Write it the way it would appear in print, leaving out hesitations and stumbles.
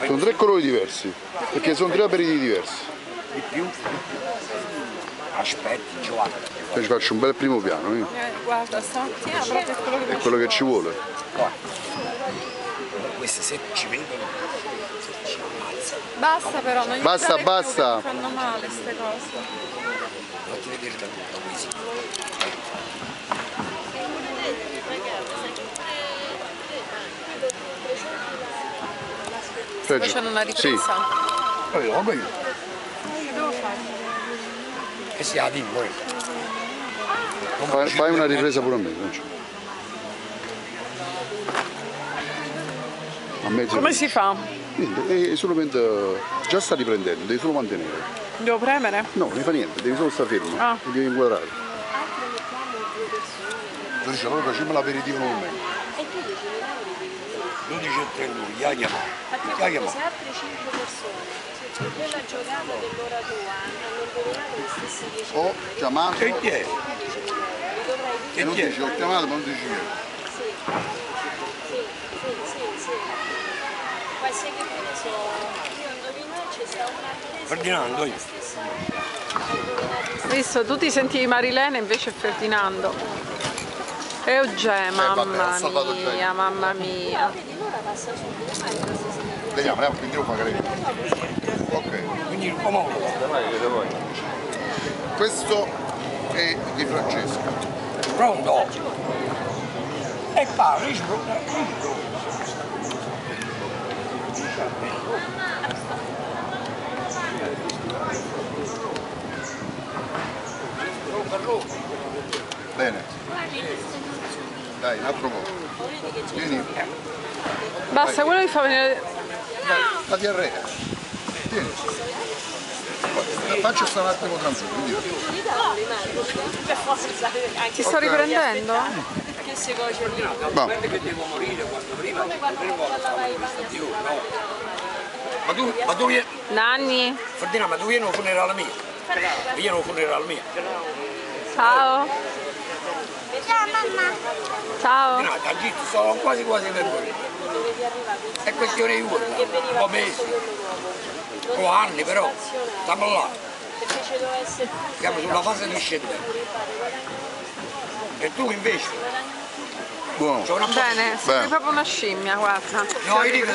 Sono 3 colori diversi, perché sono 3 aperitivi diversi. Di più? Aspetti, Giovanni. Poi ci faccio un bel primo piano, Guarda, stamattina proprio quello che è quello che ci vuole. Queste se ci vedono, se ci ammazzano. basta però, non gli Basta, dare più, basta. che mi fanno male queste cose. Fatti vedere da qui. Sto facendo una ripresa. Sì. Poi lo io. Che devo fare? Che si ha di voi. Fai una ripresa pure a me, non c'è. A me Come si fa? niente, è solamente già sta riprendendo, devi solo mantenere. Devo premere? No, non fa niente, devi solo stare fermo Ah. e devi inquadrare. Tu dici allora facciamo l'aperitivo nuovamente. 12:31, ya chiamato. Ya chiamato. Se altre 5 persone nella giornata dell'ora tua hanno indovinato le stesse 10 Ho chiamato Che chi è? e non dici ho chiamato ma non dici niente. sì. Poi sai che penso, io indovino c'è sta una presa Ferdinando, io. Visto, tu ti sentivi Marilena invece è Ferdinando. E Euge, vabbè, ho salvato già io. mamma mia. vedi l'ora passa subito, ma è la stessa Vediamo, quindi devo fare ok. Quindi il comodo. Questo è di Francesca. Pronto? E parli, Bene. Dai, un altro po'. Vieni, Basta, quello mi fa venire. la diarrea. Vieni. Faccio stare un attimo tranquillo. per forza, Ti sto riprendendo? che si coce lì. Va. che devo morire quando prima. Lavare i panni Ma tu vieni, Nanni, Ferdinando, ma tu vieni al funerale mio? Vieni al funerale mio. ciao. Ciao mamma. Ciao. No, da gitto, sono quasi per morire. È questione di urla, un po' mesi, o anni però, stiamo là, Perché ci deve essere siamo sulla fase discendente. E tu invece, Buono. c'è una Bene, sei Bene. proprio una scimmia, guarda. no, io dico,